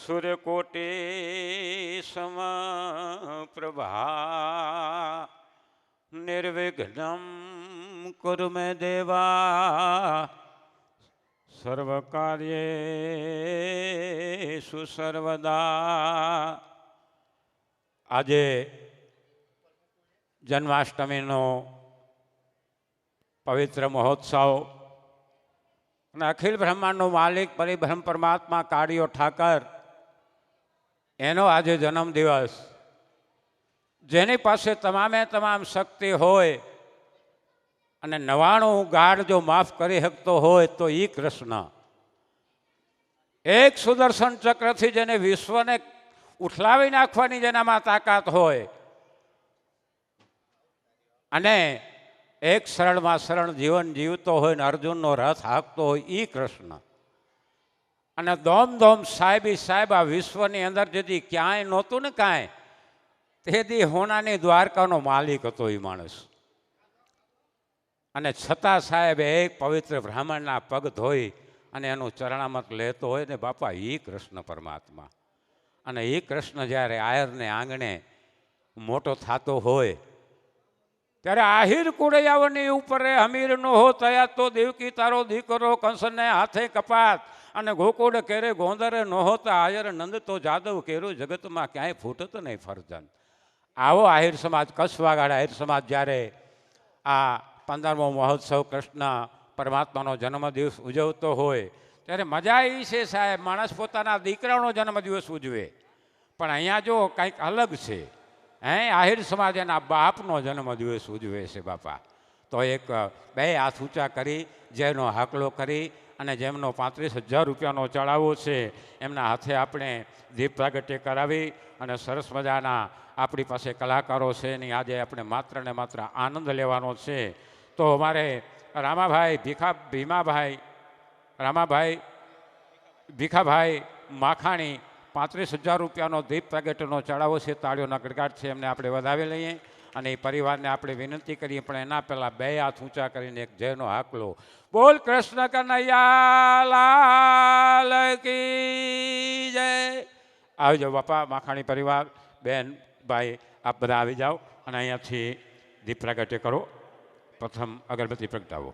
સૂર્યકોટિ સમપ્રભા નિર્વિઘ્નમ કુરુ મે દેવા સર્વકાર્યેષુ સર્વદા. આજે જન્માષ્ટમીનો પવિત્ર મહોત્સવ અને અખિલ બ્રહ્માંડનો માલિક પરિબ્રહ્મ પરમાત્મા કાળિયો ઠાકર એનો આજે જન્મદિવસ. જેની પાસે તમામે તમામ શક્તિ હોય અને 99 ગાઢ જો માફ કરી શકતો હોય તો એ કૃષ્ણ. એક સુદર્શન ચક્રથી જેને વિશ્વને ઉઠલાવી નાખવાની જેનામાં તાકાત હોય અને એક શરણમાં શરણ જીવન જીવતો હોય ને અર્જુનનો રથ હાંકતો હોય એ કૃષ્ણ. અને દોમ દોમ સાહેબી સાહેબ આ વિશ્વની અંદર જેથી ક્યાંય નહોતું ને કાંઈ તેથી હોનાની દ્વારકાનો માલિક હતો એ માણસ. અને છતાં સાહેબ એક પવિત્ર બ્રાહ્મણના પગ ધોઈ અને એનું ચરણામત લેતો હોય ને બાપા એ કૃષ્ણ પરમાત્મા. અને એ કૃષ્ણ જ્યારે આયરને આંગણે મોટો થતો હોય ત્યારે આહિર કુળૈયાવની ઉપર હમીર નો હો તયા તો દેવકી તારો દીકરો કંસને હાથે કપાત અને ગોકુળ કેરે ગોંદરે નો હોતા આયર નંદ તો જાદવ કેરું જગતમાં ક્યાંય ફૂટત નહીં ફરજન. આવો આહિર સમાજ કચ્છવાગડ આહિર સમાજ જ્યારે આ 15મો મહોત્સવ કૃષ્ણ પરમાત્માનો જન્મદિવસ ઉજવતો હોય ત્યારે મજા એ છે સાહેબ, માણસ પોતાના દીકરાનો જન્મદિવસ ઉજવે પણ અહીંયા જો કંઈક અલગ છે. આહિર સમાજ એના બાપનો જન્મદિવસ ઉજવે છે બાપા. તો એક બે હાથ ઊંચા કરી જેનો હાકલો કરી અને જેમનો 35,000 રૂપિયાનો ચડાવો છે એમના હાથે આપણે દીપ પ્રાગટ્ય કરાવી અને સરસ મજાના આપણી પાસે કલાકારો છે એની આજે આપણે માત્ર ને માત્ર આનંદ લેવાનો છે. તો અમારે રામાભાઈ ભીખાભાઈ માખાણી 35,000 રૂપિયાનો દીપ પ્રાગટ્યનો ચડાવો છે. તાળીઓના ગડગાટ છે, એમને આપણે વધાવી લઈએ અને એ પરિવારને આપણે વિનંતી કરીએ પણ એના પહેલાં બે હાથ ઊંચા કરીને એક જયનો હાકલો. બોલ કૃષ્ણ કનૈયા લાલ કી જય. આવી જાઓ બાપા માખાણી પરિવાર, બેન ભાઈ આપ બધા આવી જાઓ અને અહીંયાથી દીપ પ્રાગટ્ય કરો. પ્રથમ અગરબત્તી પ્રગટાવો.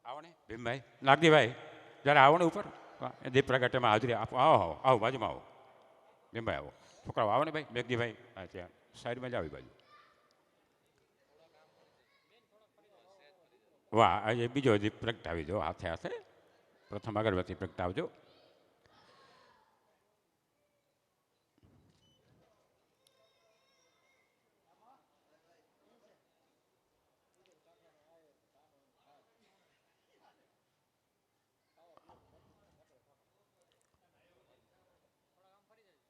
આવો ને ભીમભાઈ, નાગજીભાઈ જરા આવો ને ઉપર દીપ પ્રાગટ્યમાં હાજરી આપો. આવો આવો બાજુમાં આવો ભીમભાઈ, આવો છોકરાઓ આવો ને ભાઈ. મેઘજીભાઈ ત્યાં સાઈડમાં જ આવી બાજુ. વાહ, આજે બીજો દીપ પ્રગટાવી દો હાથે હાથે. પ્રથમ અગરબત્તી પ્રગટાવજો.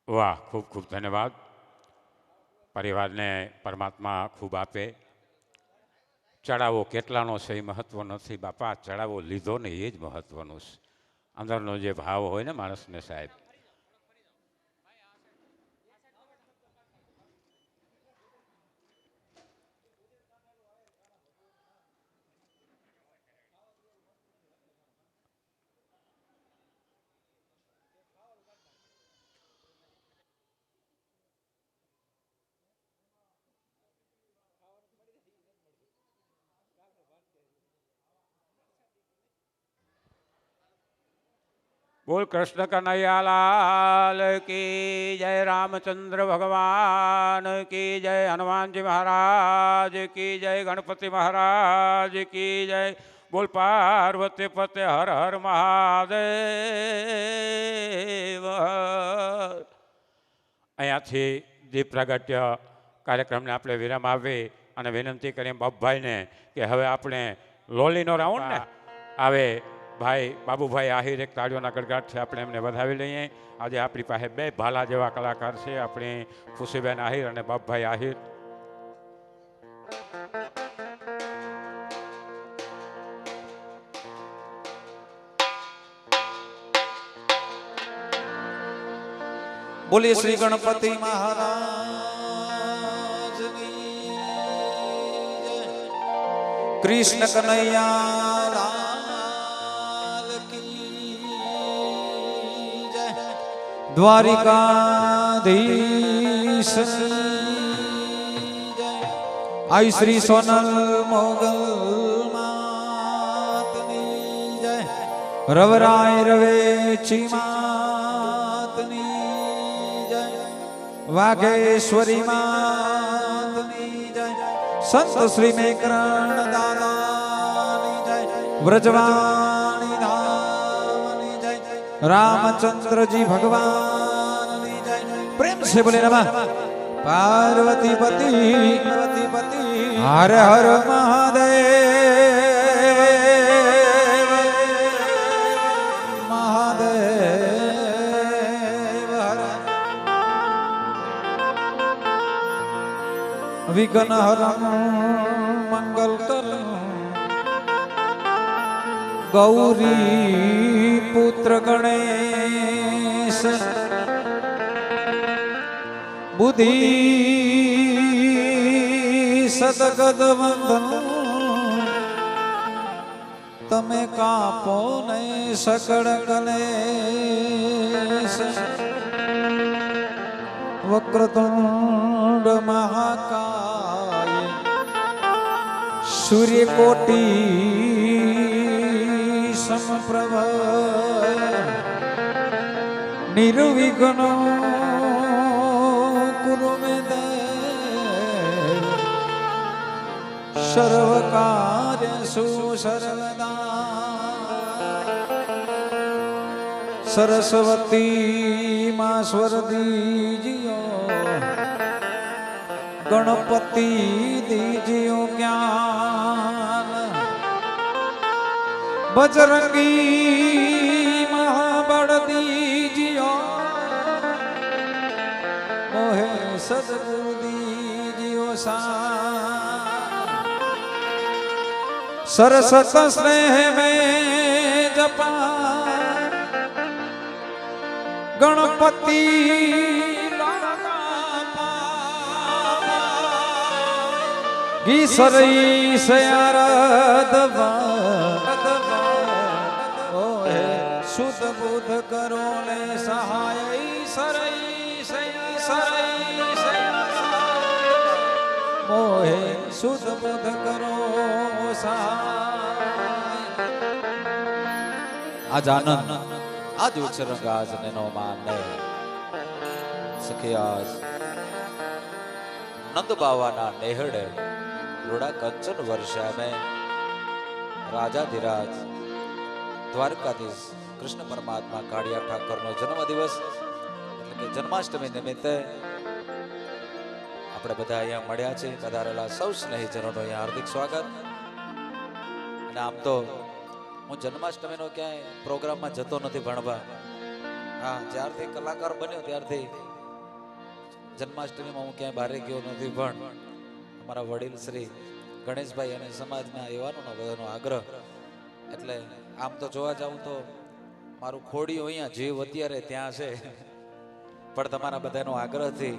વાહ, ખૂબ ખૂબ ધન્યવાદ. પરિવારને પરમાત્મા ખૂબ આપે. ચડાવો કેટલાનો છે એ મહત્વ નથી બાપા, ચડાવો લીધો ને એ જ મહત્વનું છે. અંદરનો જે ભાવ હોય ને માણસને સાહેબ. બોલ કૃષ્ણ કનૈયા લાલ કી જય, રામચંદ્ર ભગવાન કી જય, હનુમાનજી મહારાજ કી જય, ગણપતિ મહારાજ કી જય. બોલ પાર્વતી પતે હર હર મહાદેવ. અહીંયાથી દીપ પ્રાગટ્ય કાર્યક્રમને આપણે વિરામ આપી અને વિનંતી કરીએ બાપભાઈને કે હવે આપણે લોલીનો રાઉન્ડ ને આવે. ભાઈ બાબુભાઈ આહિર એક તાળીઓના ગડગાટથી આપણે એમને વધાવી લઈએ. આજે આપણી પાસે બે ભાલા જેવા કલાકાર છે, આપણી ખુશીબેન આહિર અને બાપભાઈ આહિર. બોલીએ શ્રી ગણપતિ મહારાજ. કૃષ્ણ કનૈયા લાલ કી જય. દ્વારિકાધીશ જય. આઈ શ્રી સોનલ મોગલ માતની જય. રવરાય રવેચી માતની જય. વાઘેશ્વરી માતની જય. સંત શ્રી મેકરણ દાદાની જય. વ્રજવાણી ધામની જય. રામચંદ્રજી ભગવાનની જય. પ્રેમ से बोले नमः पार्वती पति हर हर महादेव महादेव हर. विघ्न हरं मंगल करं गौरी पुत्र गणेश. बुद्धि सदगद वंदन तमे कापो ने सकड़ कलेश. वक्रतुंड महाकाय सूर्यकोटि समप्रभ निर्विघ्नो कुरु मे देव. सर्व कार्येषु सर्वदा. सरस्वती मां स्वर दीजियो. गणपति दीजियो ज्ञान. बजरंगी महाबल दीजियो. मोहे सदगुरु दीजियो सान. सरसत स्नेह में जपा गणपति गीसरई से आराधवा. ओहे शुद्ध बुद्ध करो ले सहाय. सरई से मोहे शुद्ध बुद्ध करो सहाय. आज आनंद आज उच्चरंग आज नो माने सखे. आज नंद बाबा ना नेहड़े लोड़ा कंचन वर्षा में राजाधिराज द्वारकाधीश कृष्ण परमात्मा काड़िया ठाकर नो जन्म दिवस એટલે કે જન્માષ્ટમી નિમિત્તે આપણે બધા અહીંયા મળ્યા છે. પધારેલા સૌ સ્નેહીજનોનો અહીંયા હાર્દિક સ્વાગત. અને આમ તો હું જન્માષ્ટમીનો ક્યાંય પ્રોગ્રામમાં જતો નથી ભણવા. હા, જ્યારથી કલાકાર બન્યો ત્યારથી જન્માષ્ટમીમાં હું ક્યાંય બહાર ગયો નથી. પણ અમારા વડીલ શ્રી ગણેશભાઈ અને સમાજના યુવાનોનો બધાનો આગ્રહ એટલે આમ તો જોવા જાઉં તો મારું ખોડિયું અહીંયા જીવ અત્યારે ત્યાં છે. પણ તમારા બધાનો આગ્રહથી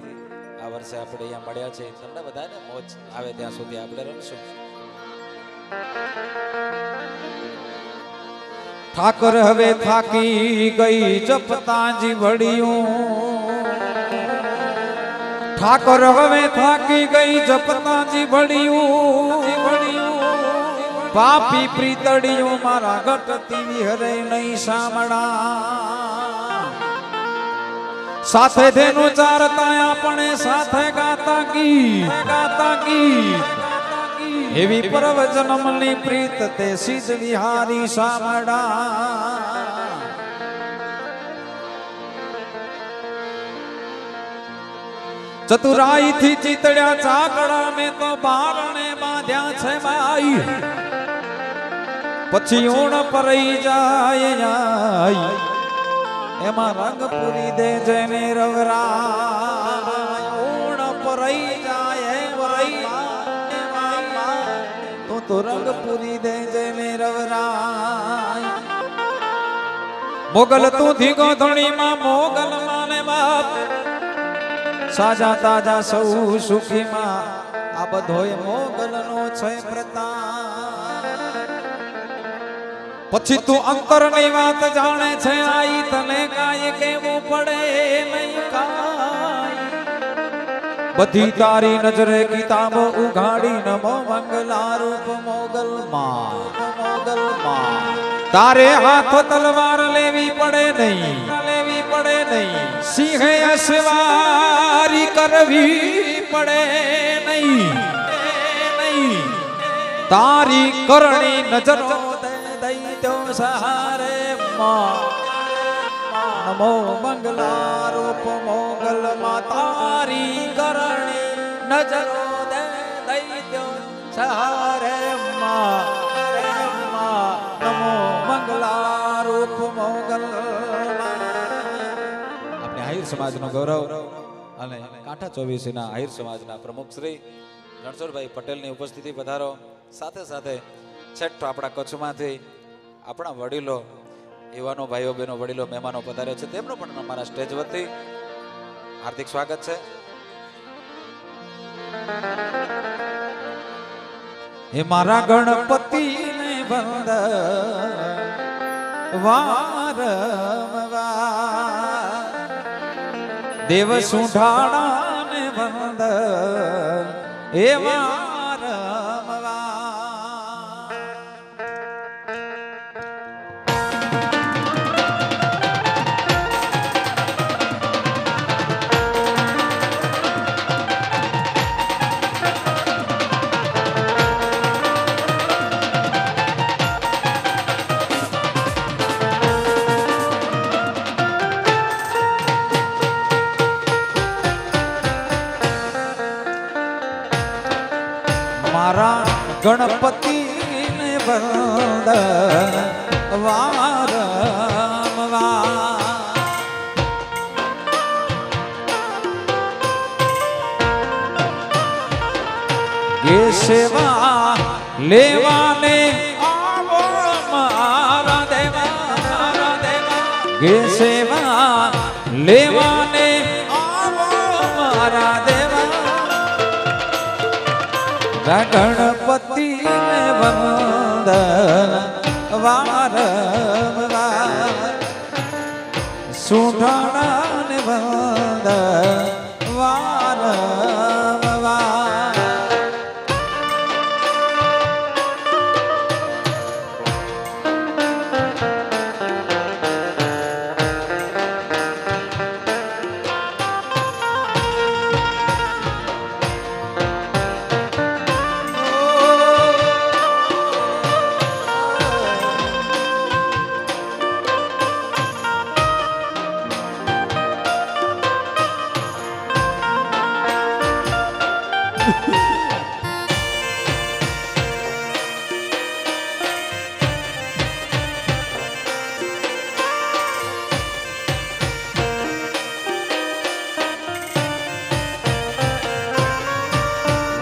આ વર્ષે આપણે અહીંયા મળ્યા છે. તમને બધાને મોજ આવે ત્યાં સુધી આપણે રમશું. ઠાકર હવે થાકી ગઈ જપતાજી વડિયું. ઠાકર હવે થાકી ગઈ જપતાજી વડિયું. પાપી પ્રીતડિયું મારા ગટતી વિહરે નહીં સામડા. સાથે ધેનું ચારતા આપણે સાથે ગાતા ગીત. એવી પ્રવચનમની પ્રીત તે સિદ્ધ વિહારી સામડા. ચતુરાઈ થી ચીતડ્યા ચાકડા મેં તો બારણે બાંધ્યા છે બાઈ. પછી ઓણ પરઈ જાય એમાં રંગ પૂરી દે જેને રવરાય. ઓણ પરઈ જાય તો રંગ પૂરી દે જેને રવરાય. મોગલ તું થી ગોધણી માં મોગલ માને બાપ. સાજા તાજા સૌ સુખી માં આ બધોય મોગલનો છે પ્રતાપ પછી તું અંતરની વાત જાણે છે આઈ તને કાંઈ કેવું પડે નહીં કાંઈ બધી તારી નજરે કિતાબ ઉઘાડી નમો મંગલા રૂપ મોગલમાં તારે હાથ તલવાર લેવી પડે નહીં સિંહે અસવારી કરવી પડે નહીં તારી કરણી નજરો દૈત્યો સહારે નમો મંગલા રૂપ મોગલ માં તારી કરણી નજરો દૈત્યો સહારે નમો મંગલા રૂપ મોગલ આપણે આહિર સમાજનો ગૌરવ અને કાંઠા ચોવીસીના આહિર સમાજના પ્રમુખ શ્રી રણછોડભાઈ પટેલની ઉપસ્થિતિ પધારો સાથે સાથે છેઠ આપણા કચ્છમાંથી આપણા વડીલો યુવાનો ભાઈઓ બહેનો વડીલો મહેમાનો પધાર્યા છે તેમનું પણ અમારા સ્ટેજ વતી હાર્દિક સ્વાગત છે હે મારા ગણપતિ ને વંદ વારંવાર દેવ સુઢાણા ને વંદ હે વારંવાર મારા ગણપતિ ને વંદ વારંવાર એ સેવા લેવાને આવો મારા દેવા એ સેવા લેવાને આવો મારા દેવા ગણપતિ ને વંદન વારંવાર સુઢાણા ને વંદન વારંવાર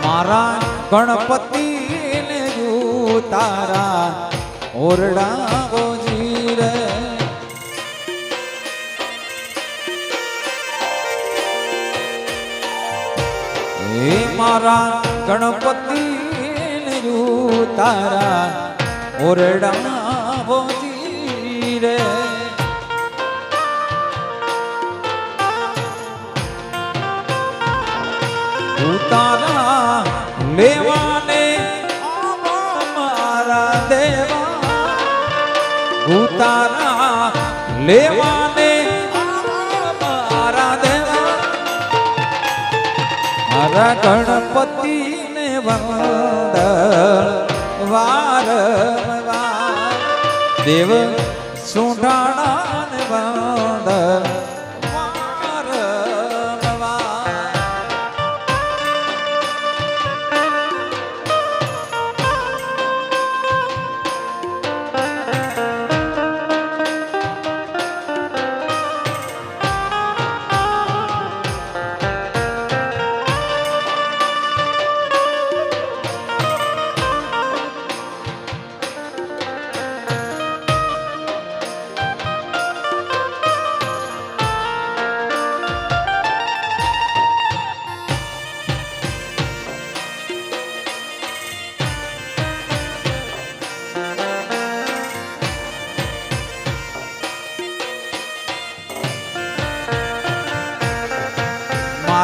મારા ગણપતિ ને તારા ઓરડા ઓજી રે હે મારા ગણપતિ ને તારા ઓરડા ઓજી રે તારા લેવાને આવો મારા દેવા ઉતારા લેવાને આવો મારા દેવા મારા ગણપતિ ને વંદ વારંવાર દેવ સુઢાણા ને વંદ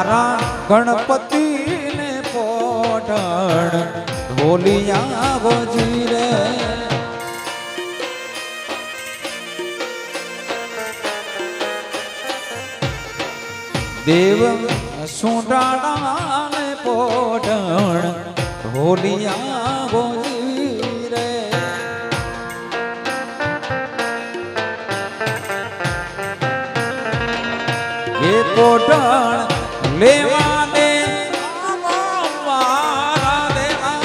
મારા ગણપતિને પોટણ ઢોલિયા વજી રે દેવ સુંડાણાને પોટણ ઢોલિયા વજી રે એ પોટણ લેવાને મારા દેવા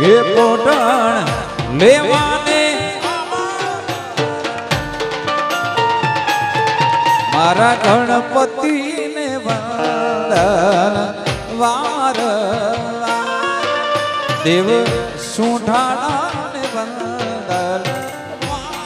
એ પોટણ લેવાને મારા ગણપતિને વંદન વાર દેવ સુંઠાણાને વંદન વાર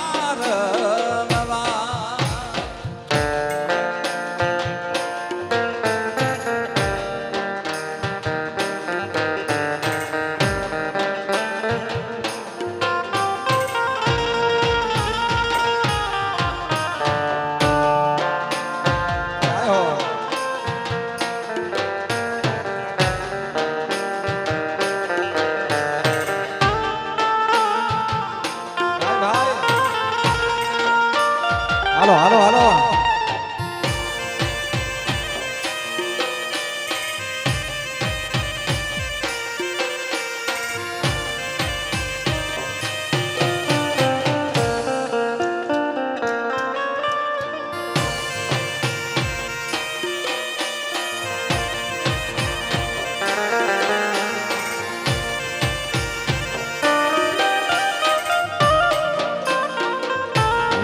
હાલો હાલો હાલો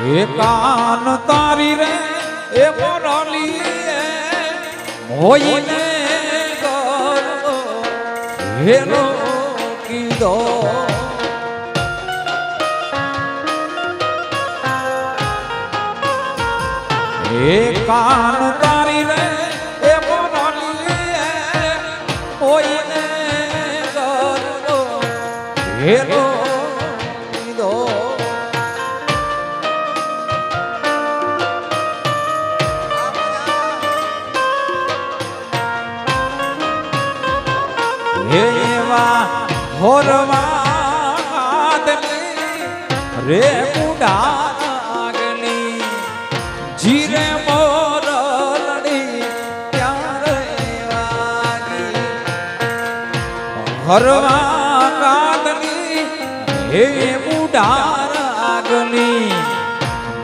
એ કાન તારી રે એ મોરલી હોઈને ગરબો હેલો કીધો એ કાન તારી રે એ મોરલી હોઈને ગરબો હેલો કીધો એવા હોરવા રે મુડાગની જીરે મોર લડી ત્યારે વાગી હરવા કાદની હે મુડાગની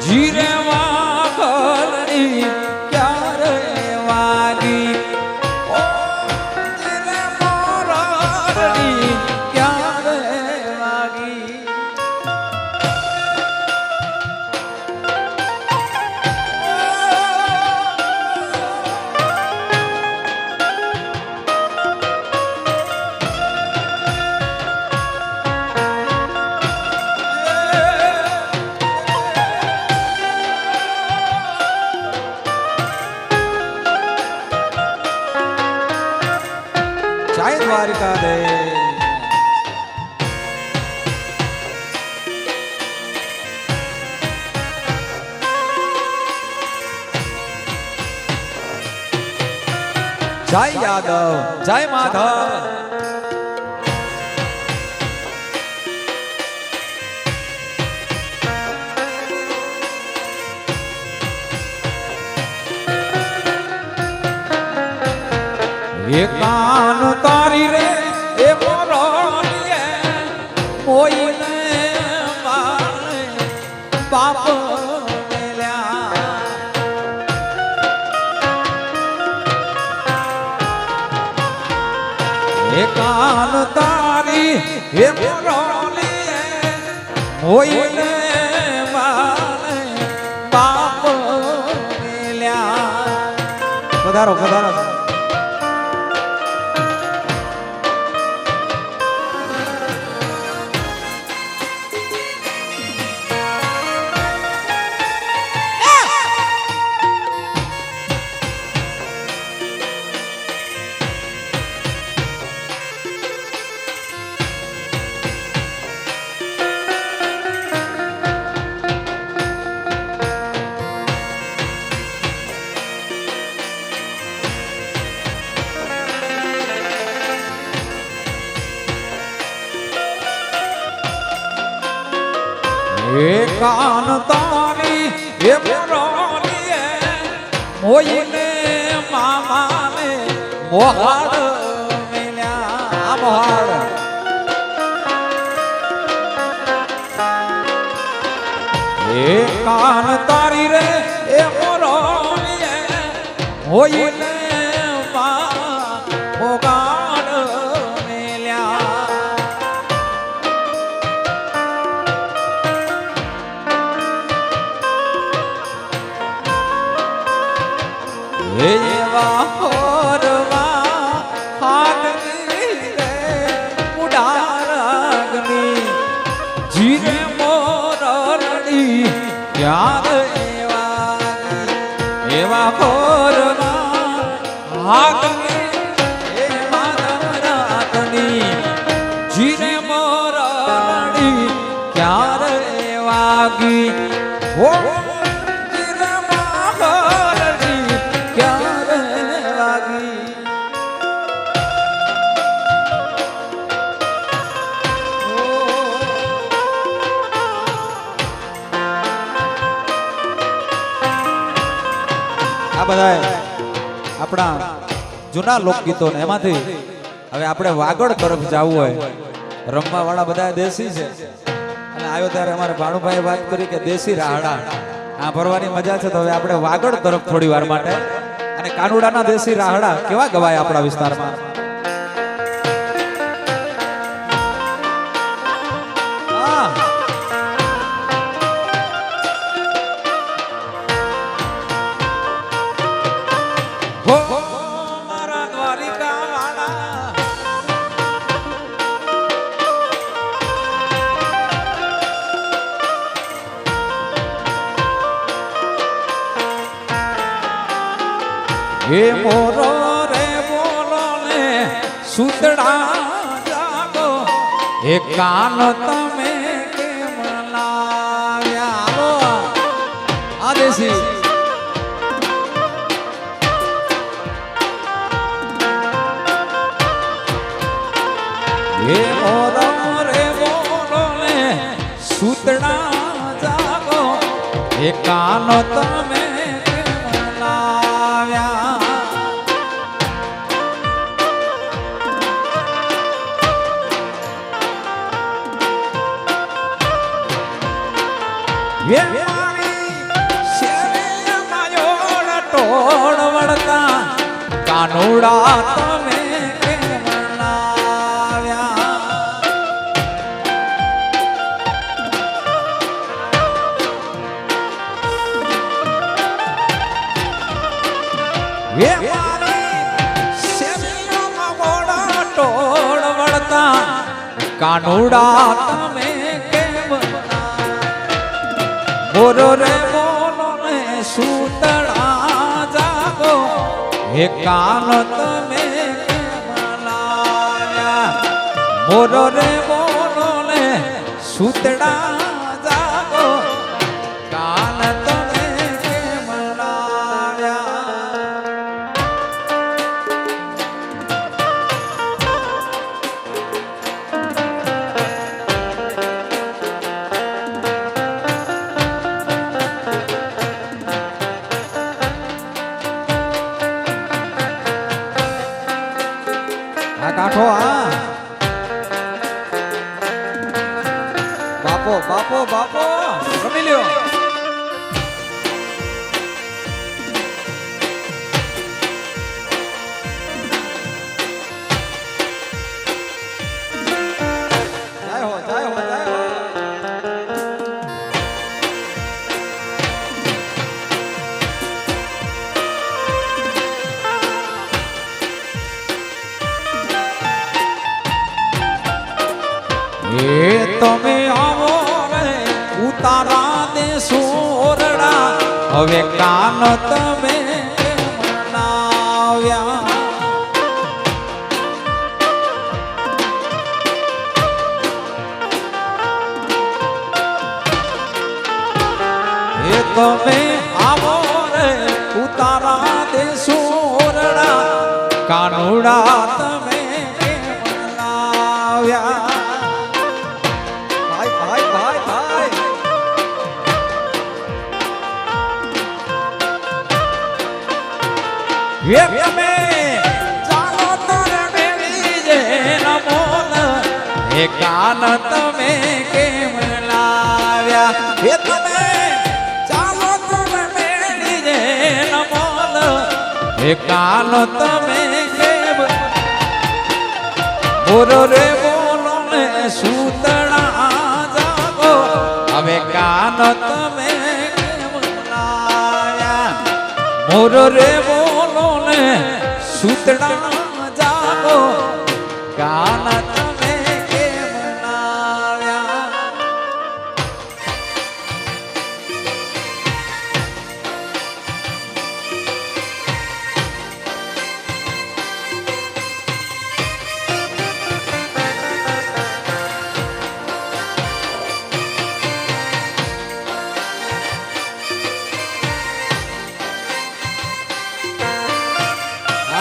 જીરે વાગની ત્યારે વાગી જય દ્વારિકા દે જય યાદવ જય માધવ એ કાન તારી રે એ મોરલીએ કોઈને મારે બાપ મેલ્યા એ કાન તારી એ મોરલીએ કોઈને મારે બાપ મેલ્યા પધારો પધારો એ કાન તારી એ મોરલીએ મોઈને મામાને મોહાડ મેલ્યા મોહાડ એ કાન તારી રે એ મોરલીએ મોઈને મોગાડ મેલ્યા એવા હોરવા હાથની રે ઉડારગની જીને મોરડી યાદ એવા હોરવા હાથની એ માધવરાતની જીને મોરડી ક્યારે વાગી હો આ બધા આપણા જૂના લોકગીતો ને એમાંથી હવે આપણે વાગડ તરફ જવું હોય રમવા વાળા બધા દેશી છે અને આવ્યો ત્યારે અમારે ભાણુભાઈ વાત કરી કે દેશી રાહડા આ ભરવાની મજા છે તો હવે આપણે વાગડ તરફ થોડી વાર માટે અને કાનુડાના દેશી રાહડા કેવા ગવાય આપણા વિસ્તારમાં હે મોરો રે બોલો ને સુતડા જાગો હે કાન તમે કેમ લાવ્યા આવો આ દેશી હે મોરો રે બોલો ને સુતડા જાગો હે કાન તમે કાનુડા તમે કેમ લાવ્યા વે મારી શેરીઓમાં મોડા ટોળ વળતા કાનુડા તમે કેમ બોલો રે બોલો ને સૂતળા જાગો હે કાન તમે કેમ લાવ્યા બોલો રે બોલો ને સૂતળા જાગો કાન તમે કેમ લાવ્યા કાઠો આ બાપો બાપો બાપો રમી લ્યો જય હો જય હો જય હો એ તમે આવો રે ઉતારા દે સોરડા હવે કાન તમે મનાવ્યા એ તમે આવો રે ઉતારા દે સોરડા કાનુડા તમે મનાવ્યા ભાઈ ભાઈ ભાઈ ભાઈ એ તમે ચાલો તર મેળી જે નમોલ એ કાન તમે કેમ લાવ્યા એ તમે ચાલો તર મેળી જે નમોલ એ કાન તમે કેમ બોલો રે બોલો ને સૂતણા જાગો હવે કાન તમે કેમ લાવ્યા મોર રે બોલો ને સૂતણા જાગો કાન તમે કેમ લાવ્યા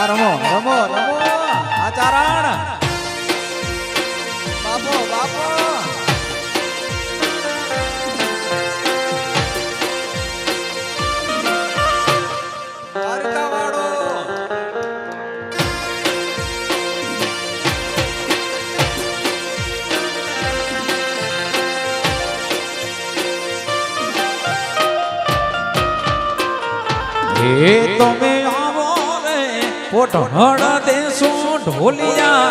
રમો રમો રમો આચારણ બાપો બાપો વાડો હે તમે પોઢણ દેશો ઢોલિયા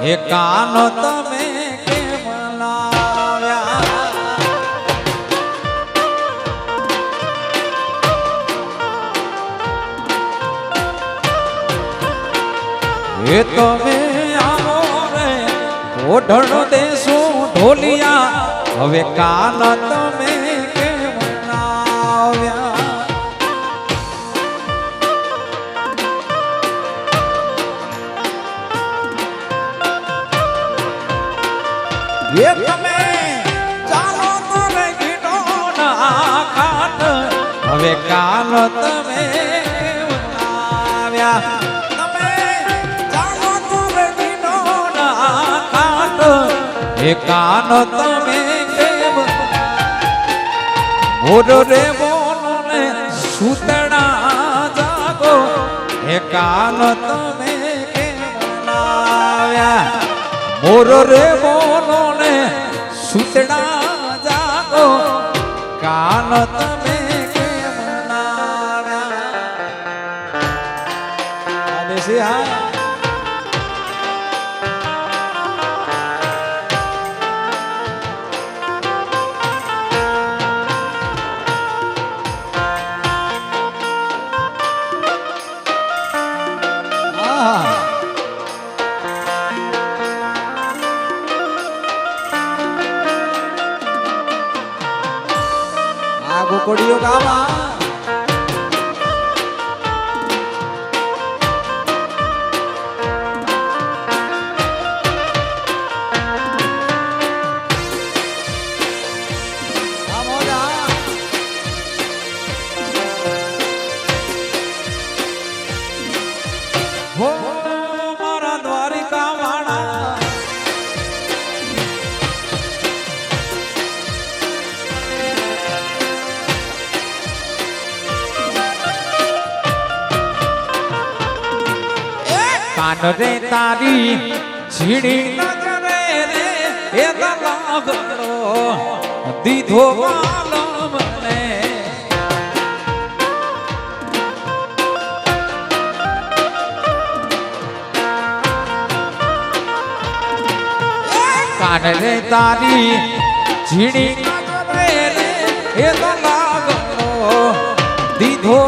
એ કાન તમે કેમ લાવ્યા એ તમે આવો રે પોઢણ દેશો ઢોલિયા હવે કાન તમે કેમ લાવ્યા એ તમે ચાલો તમે ગીનો ના ખાટ હવે કાન તમે આવ્યા તમે ચાલો તમે ગીનો ના ખાટ એ કાન તમે કેમ બોલો રે બોલો ને સૂતણા જાગો એ કાન તમે કેમ લાવ્યા મોર રે બોલો ને સૂતણા જાગો કાન તમે કેમ લાવ્યા ગોકળીઓ ગાવા મારા દ્વારિકા વાળા કાન રે તારી ઝીણી નજરે રે એ લાગડો દીધો વાલમ ને કાન રે તારી ઝીણી નજરે રે એ લાગડો દીધો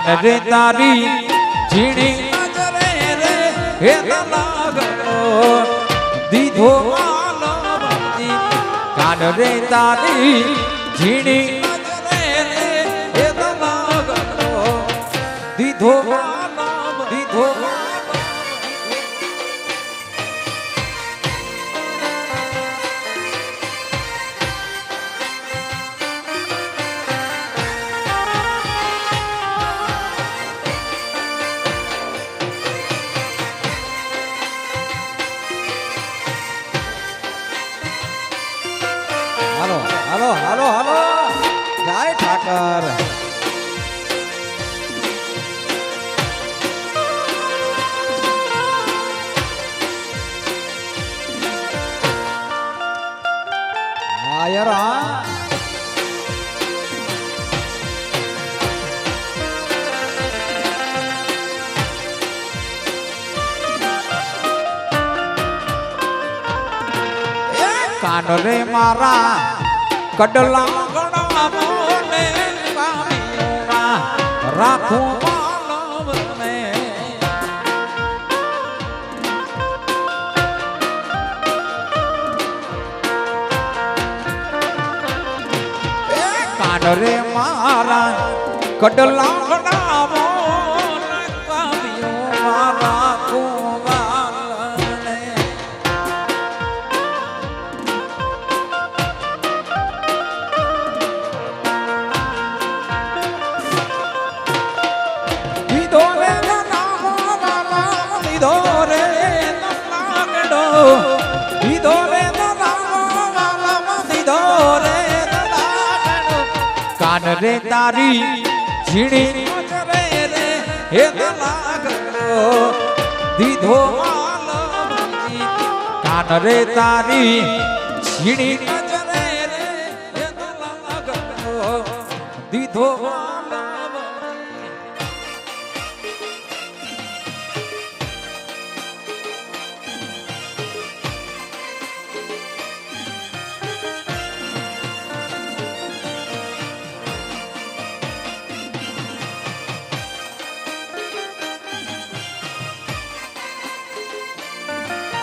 કાન રે તારી ઝીણી નજરે રે હે લાગડો દીધો વાલમ કાન રે તારી ઝીણી નજરે રે હે લાગડો દીધો વાલમ દીધો ઠાકર આયરા કાન રે મારા કડલા ગણા મોને કામિયોના રાખું માનવને કાન રે મારા કડલા ગણા મોને કામિયોના રાખું કાન રે તારી ઝીણી નજરે રે હે લાગલો દીધો માલમજી કાન રે તારી ઝીણી નજરે રે હે લાગલો દીધો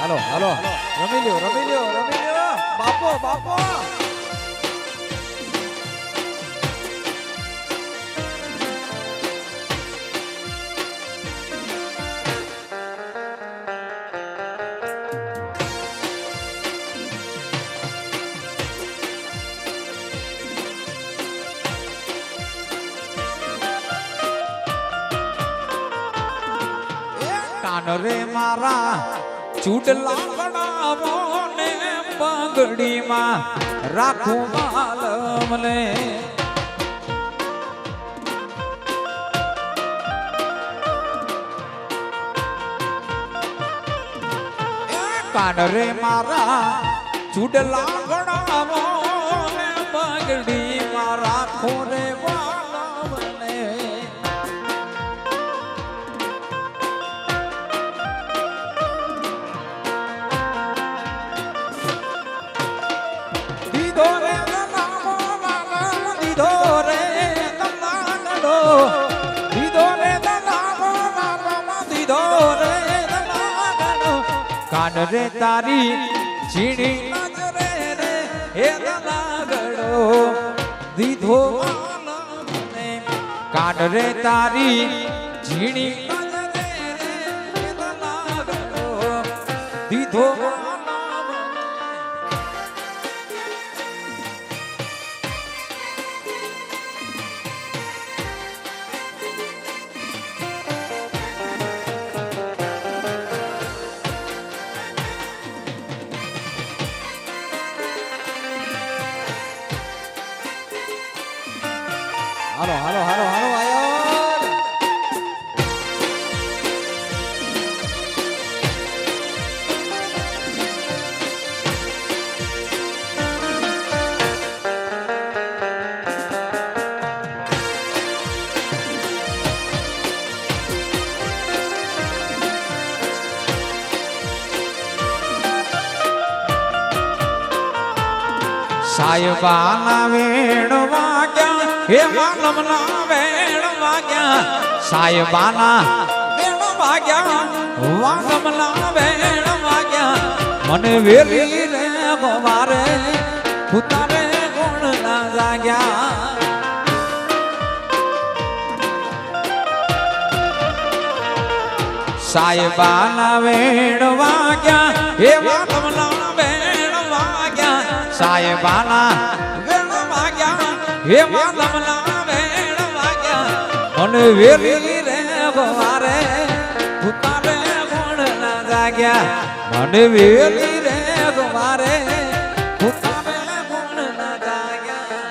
હાલો હાલો રમી લ્યો બાપો બાપો કાન રે મારા ચૂડલા બનાવો ને બંગડીમાં રાખું માલમને કાન રે મારા ચૂડલા બનાવો ને બંગડીમાં રાખું રે માલમને કાન રે તારી ઝીણી નજરે રે હે લાગડો દીધો માલમને કાન રે તારી ઝીણી નજરે રે હે લાગડો દીધો હાલો હાલો હાલો હાલો આયો સાયબાના વેણ વાગ્યા હે માલમના વેણ વાગ્યા સાયબાના વેણ વાગ્યા વાલમના વેણ વાગ્યા મને વેલી રે ગોવારે ઉતારે ગુણ ના જાગ્યા સાયબાના વેણ વાગ્યા હે વાલમના વેણ વાગ્યા સાયબાના વેણ વાગ્યા હે વાલમના વેણ વાગ્યા મને વેલી રે ગોવારે ઉતારે ગુણ ના જાગ્યા મને વેલી રે ગોવારે ઉતારે ગુણ ના જાગ્યા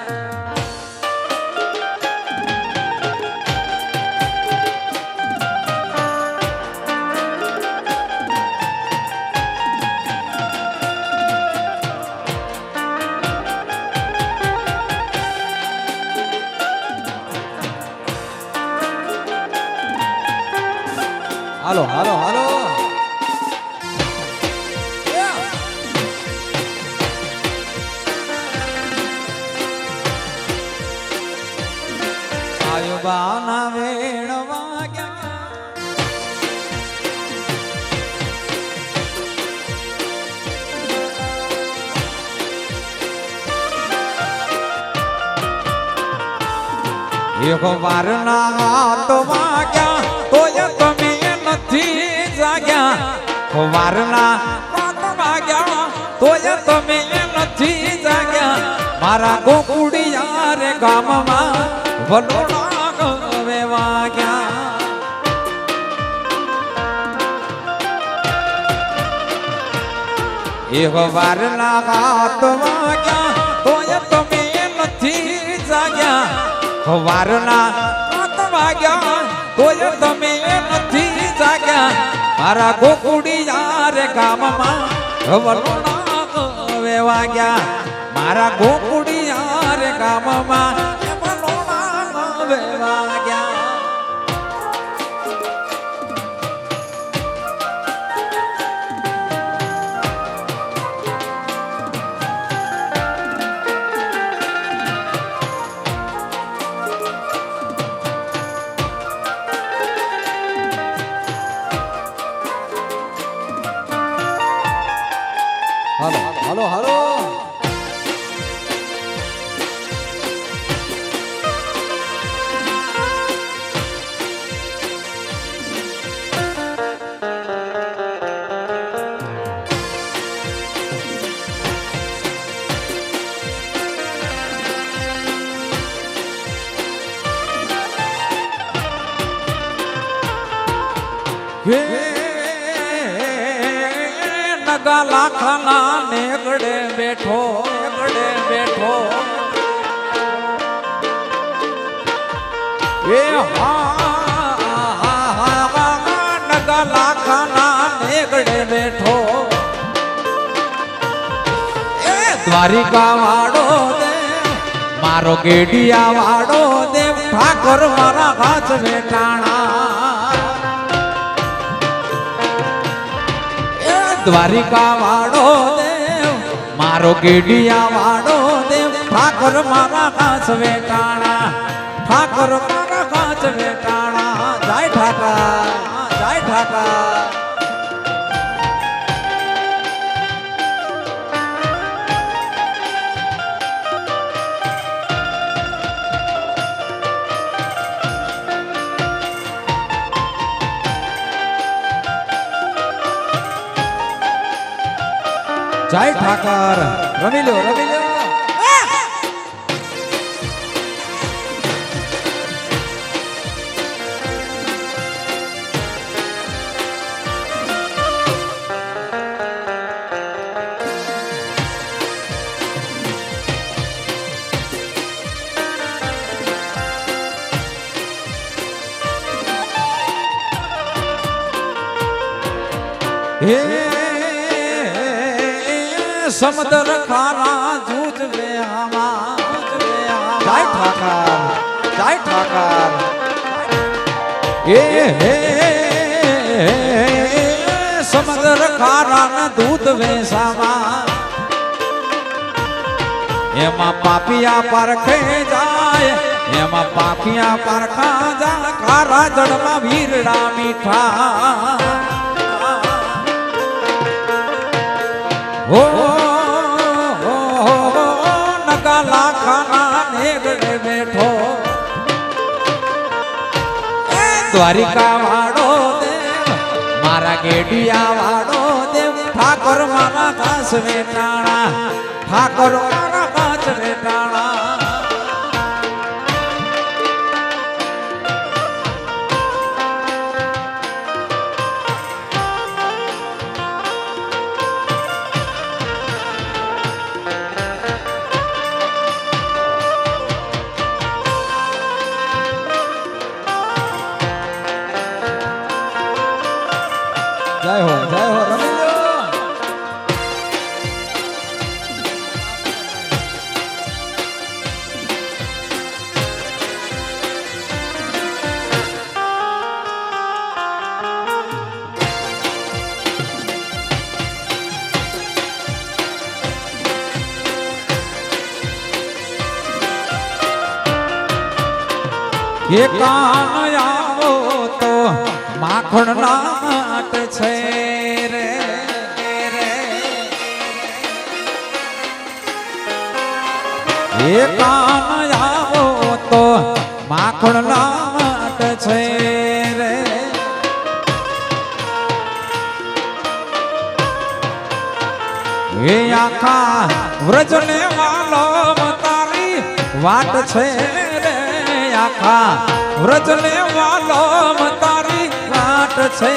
હાલો હાલો હાલો સાયુબાના વેણ વાગ્યા એક વારના હાથ વાગ્યા તોય તમે નથી જાગ્યા વારના હાથ વાગ્યા તોય તમે નથી જાગ્યા મારા ગોકુડિયા રે ગામમાં વલોડા ગવે વાગ્યા એક વારના હાથ વાગ્યા તોય તમે નથી જાગ્યા વારના હાથ વાગ્યા તોય તમે નથી જાગ્યા મારા ગોકુડિયા રે ગામમાં વલોડા ગવે વાગ્યા મારા ગોકુડિયા રે ગામમાં વલોડા ગવે વાગ્યા હાલો હાલો હાલો નગા લાખના નેગડે બેઠો એ હા નગા લાખના નેગડે બેઠો એ દ્વારિકા વાળો દેવ મારો ગેડિયા વાળો દેવ ઠાકોર મારા હાથ બેટાણા દ્વારિકા વાળો દેવ મારો ગેડિયા વાળો દેવ ઠાકોર મારા કાચ વેટાણા ઠાકોર મારા કાચ વેટાણા જય ઠાકર જય ઠાકર રમી લો હે સમુદ્ર ખારા જૂજવે આમાં જય ઠાકર એ હે સમુદ્ર ખારા દૂધ વેસામાં એમાં પાપિયા પરખે જાય એમાં પાપિયા પરખા જાય ખારા જળમાં વીરડા મીઠા હો નગા લાખના નેગડે બેઠો દ્વારિકા વાળો દેવ મારા ગેડિયા વાળો દેવ ઠાકોર મારા કાચ વેટાણા ઠાકોર મારા કાચ વેટાણા જય હો રમી લો કે કાન આવો તો માખણ નાટ છે રે એ કાન આવો તો માખણ નાટ છે રે એ આખા વ્રજને વાલો તારી વાટ છે રે આખા વ્રજને વાલો તારી વાટ છે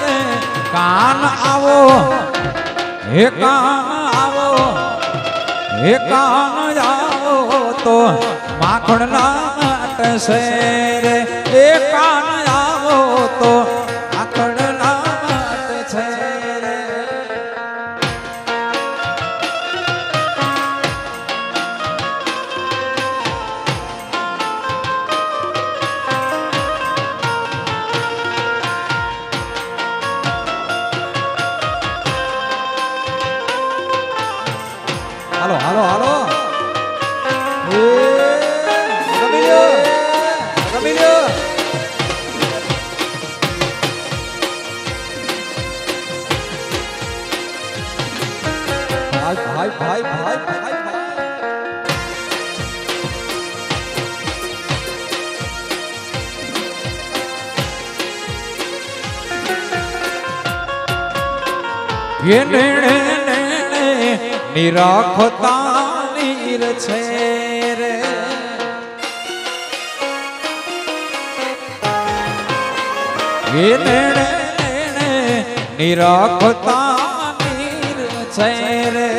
રે કાન આવો હે કાન આવો હે કાન આવો તો માખણ નાટ છે રે એ કાન આવો તો માખણ નાટ છે રે હાલો હાલો હાલો એ રમીલ્યો ભાઈ ભાઈ ભાઈ ભાઈ ભાઈ નિરાખતા નીર છે રે નિરાખતા નીર છે રે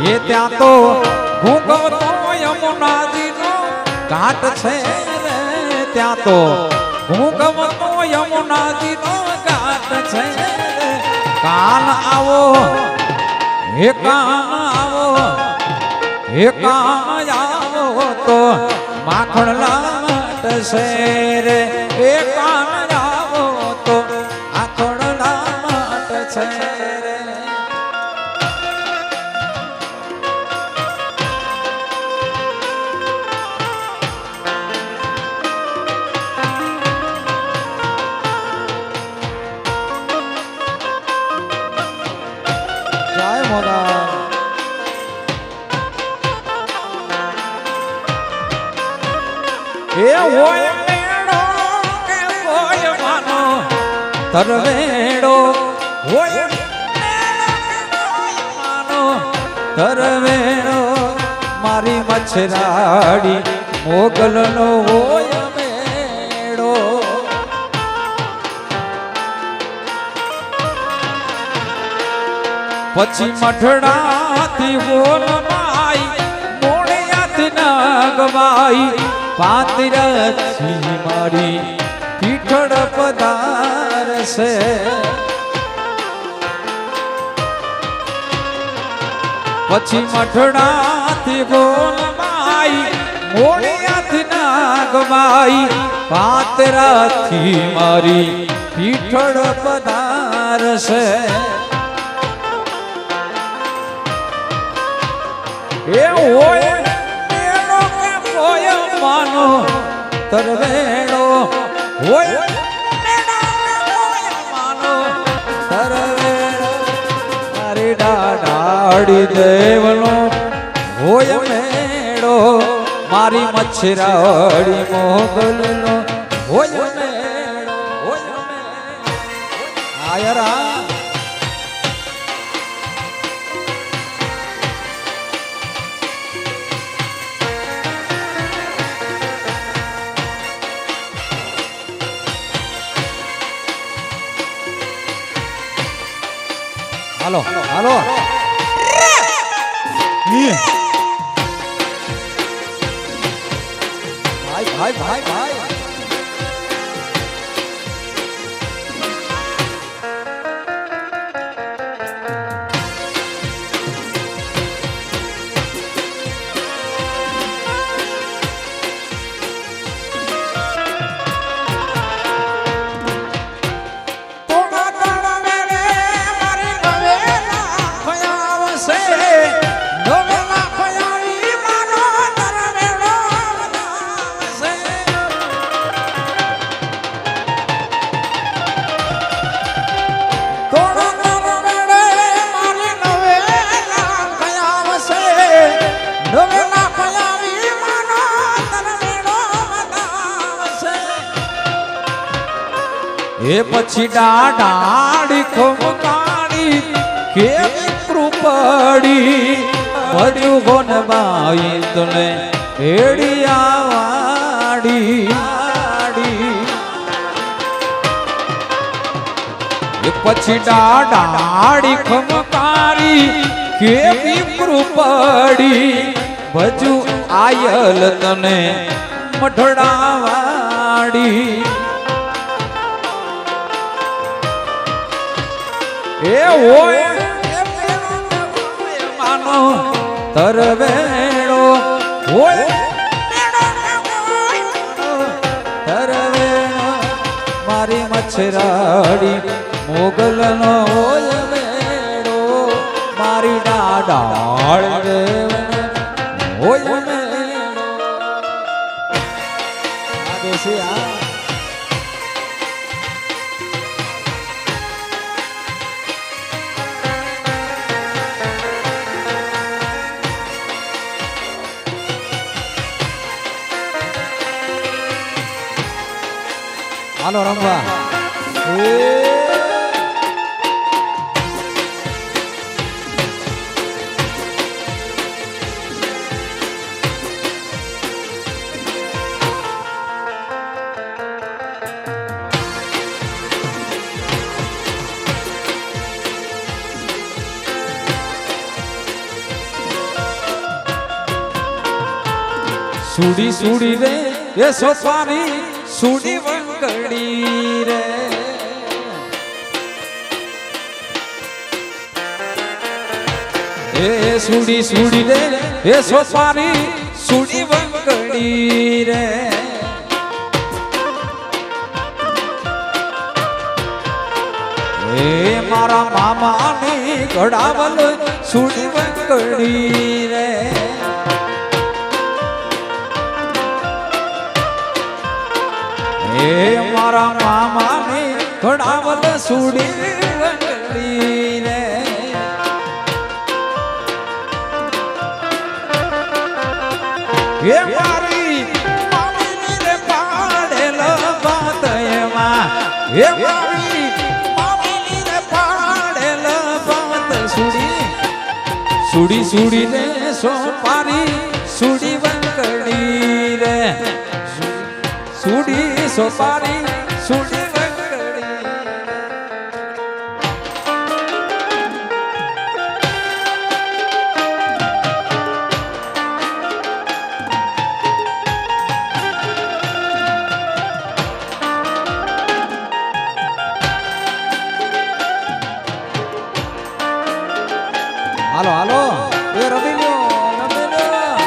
એ ત્યાં તો ભૂગવતો યમુનાજીનો ઘાટ છે રે ત્યાં તો ભૂગવતો યમુનાજીનો ઘાટ છે રે કાન આવો હે કાન આવો હે કાન આવો તો માખણ લાટ છે રે હે કાન આવો તો માખણ લાટ છે રે જય મોગા એ હોય મેળો કે હોય માનો તરવેડો હોય મેળો કે હોય માનો તરવેડો મારી મચ્છરાડી મોગલનો હોય મેળો પછી મઠડાથી બોલવાઈ મોડિયાથી નાગવાઈ પાતિરથી મારી પીઠળ પધારશે પછી મઠડાથી બોલવાઈ મોડિયાથી નાગવાઈ પાતિરથી મારી પીઠળ પધારશે એ હોય મેળો કે હોય માનો તરવેડો હોય મેળો કે હોય માનો તરવેડો તારી ડાડી દેવનો હોય મેળો મારી મચ્છરાડી મોગલનો હોય મેળો હોય મેળો આયરા હાલો હાલો ભાઈ ભાઈ ભાઈ ભાઈ એ પછી ડાડી ખમકાણી કેવી કૃપડી ભર્યું ગોન બાઈ તને હેડિયાવાડી એ પછી ડાડી ખમકારી કેવી કૃપડી ભજુ આયલ તને મઢડાવાડી એ હોય માનો તરવેણો હોય તરવેણો મારી મચ્છરાડી મોગલનો હોય મેળો મારી ડાળ હોય મેળો આ દેશી આ હાલો રમવા સુડી સુડી રે એ સોપારી સુડી વંગડી રે એ સુડી સુડી રે એ સોપારી સુડી વંગડી રે એ મારા મામાની ઘડાવલ સુડી વંગડી રે એ મારા મામાની ઘડાવલ સુડી વંગડી રે એ મારી મામીની રે પાડેલ બાત એમાં એ મારી મામીની રે પાડેલ બાત સુડી સુડી સુડી રે સોપારી સુડી વંગડી રે સુડી સોપારી સુડી વંગડી હાલો હાલો એ રમી લ્યો રમી લ્યો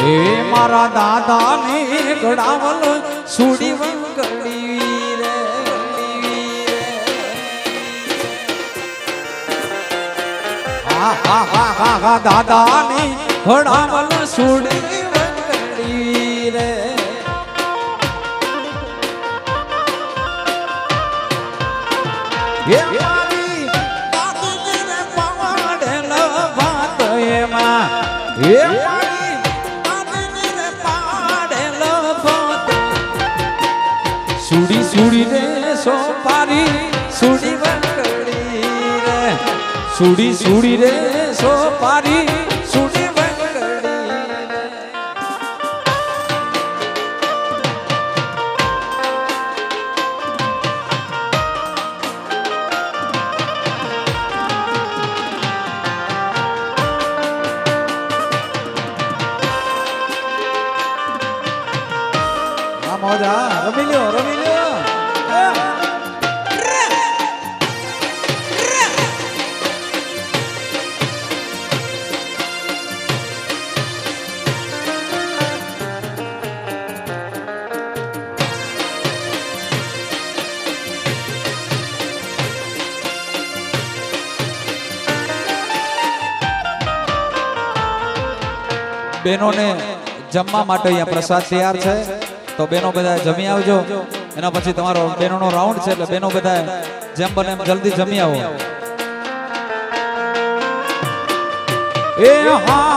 એ મારા દાદાની ઘડાવલ સુડી વંગડી રે હા દાદાની ઘડાવલ સુડી વંગડી રે એ મારી દાદીની રે પાડેલ વાત એમાં એ સુડી સુડી રે સોપારી સુડી વંગડી રે સુડી સુડી રે સોપારી સુડી વંગડી રે આ મોજા રમી લ્યો રમી લ્યો બહેનોને જમવા માટે અહીંયા પ્રસાદ તૈયાર છે, તો બહેનો બધા જમી આવજો. એના પછી તમારો બહેનોનો રાઉન્ડ છે, એટલે બહેનો બધા જેમ બને એમ જલ્દી જમી આવો. એ હા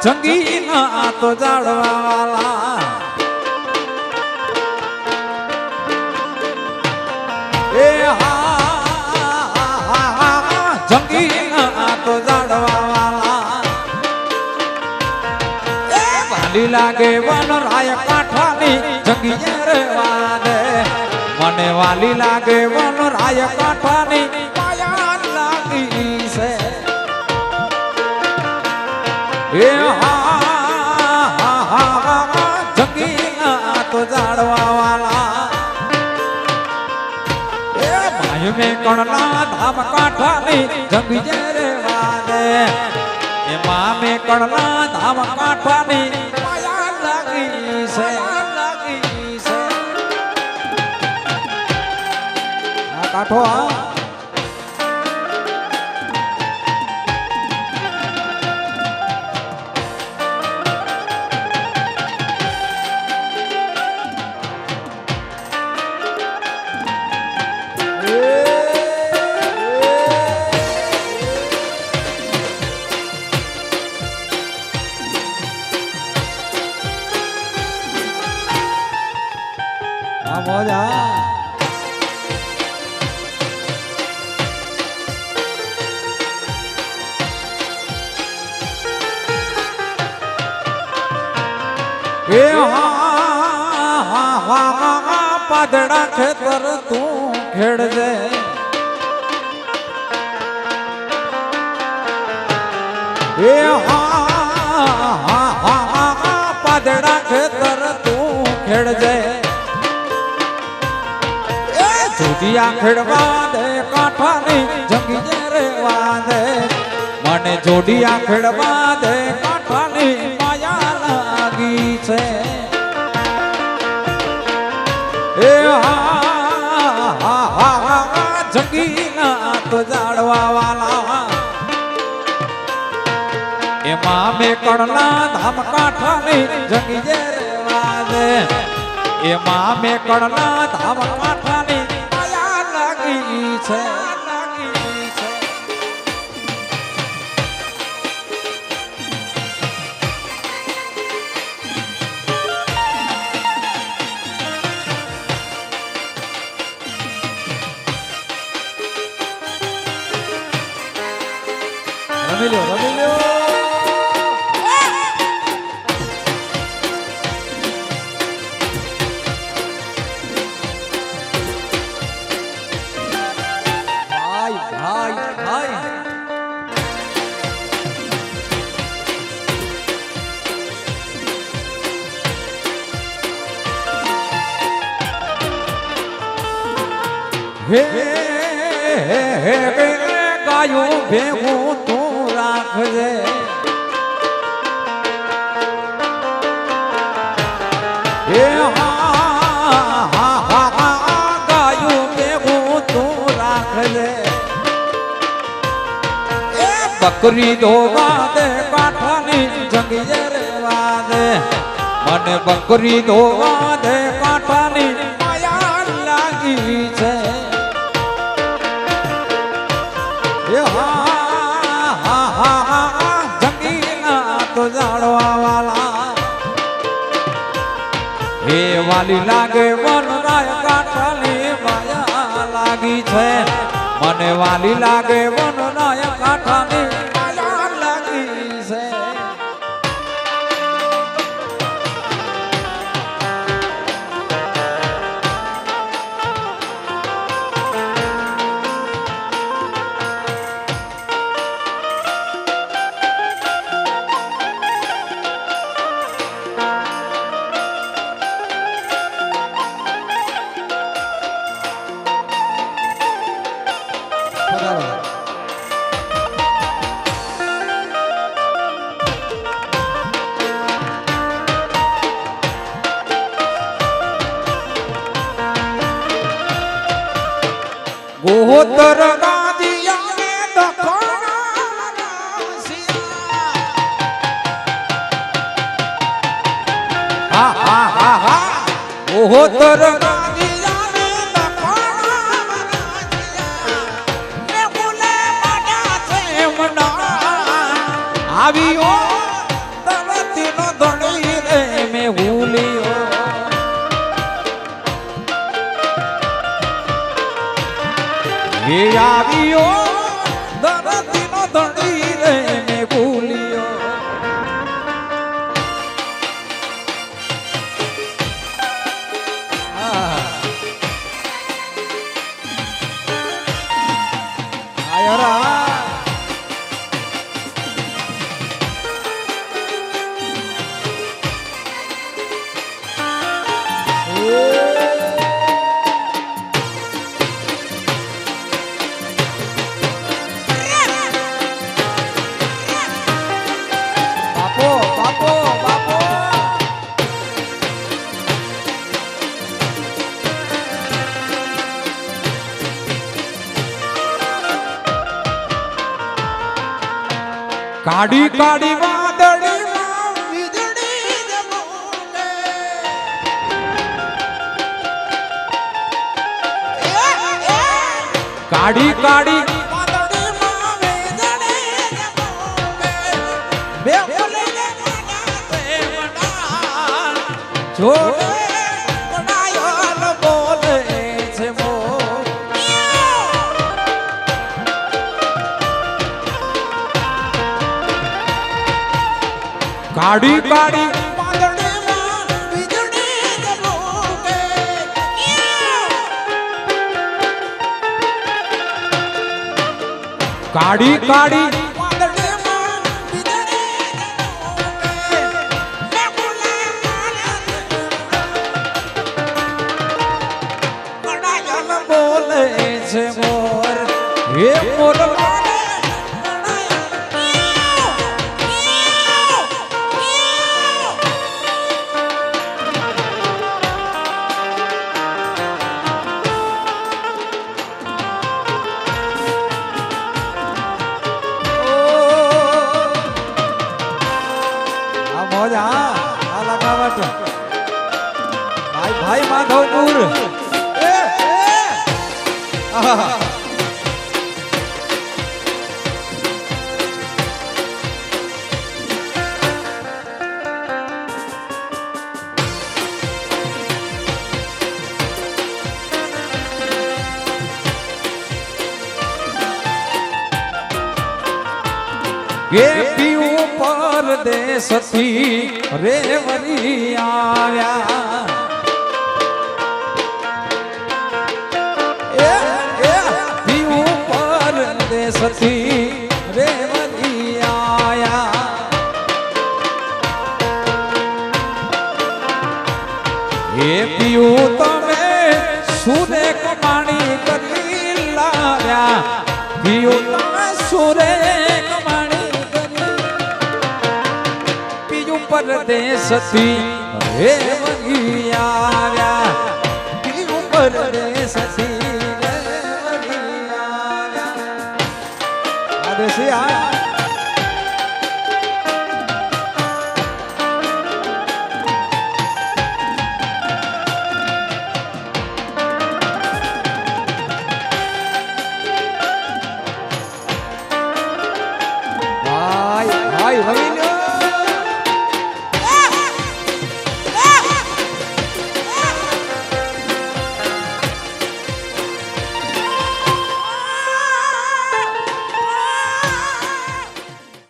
જંગી ના તો જાડવા વાલા, એ હા જંગી ના તો જાડવા વાલા, એ વાલી લાગે વન રાય કાંઠાની જંગી રે વાદે, મને વાલી લાગે વન રાય કાંઠાની માયા લાગી છે. એ હા જંગી ના તો જાડવા વાલા, એ ભાઈ મેં કણના ધામ કાંઠાની જંગી રે વાદે, એ માં મેં કણના ધામ કાંઠાની માયા લાગી છે, લાગી છે. આ કાંઠો હા મોજા. એ હા પાદડા ખેતર તું ખેડજે, એ હા પાદડા ખેતર તું ખેડજે, જોડિયા ખેડવા દે કાંઠાની જંગી રે વાદે, મને જોડિયા ખેડવા દે કાંઠાની માયા લાગી છે. એ હા જંગી ના તો જાડવા વાલા, એમાં મેં કણના ધામ કાંઠાની જંગી રે વાદે, એમાં મેં કણના ધામ કાંઠાની લાગી છે, લાગી છે. રમી લ્યો, રમી લ્યો. હે ગાયું ભેગું તું રાખજે, હે ગાયું ભેગું તું રાખજે, એ બકરી ધોવા દે કાંઠાની જંગી રે વાદે, મને બકરી ધોવા દે કાંઠાની માયા લાગી છે. જંગી ના તો જાડવા વાલા, હે વાલી લાગે વન રાય કાંઠાની માયા લાગી છે, મને વાલી લાગે વન રાય કાંઠાની માયા લાગી છે. ગોતર ગાદિયા ને દખણા ઓહો તર ગાંધીયાને દફાણા મે બોલે માડા છે મના આવ્યો તરતીનો ધણી રે મે ભૂલ્યો એ આવ્યો તરતીનો ધણી રે મે ભૂલ્યો બાપો બાપો બાપો કાડી કાડી વાદળી માં વીજળી જમોને કાડી કાડી વાદળી માં વીજળી જમોને બે બોલે જોડે બનાયો બોલે છે મો કાડી કાડી વાદળમાં વીજળી જમોકે કાડી કાડી વાદળમાં વીજળી જમોકે મે બોલે કડાયલ બોલે છે મોર હે મોર ભાઈ ભાઈ માધવપુર એ પીવું પરદેશથી રેવરી આવ્યા એ પીવું પરદેશથી રેવરી આવ્યા એ પીવું તમે સુરે કમાણી કરી લાવ્યા પીવું તમે સુરે પરદેશથી હે વગી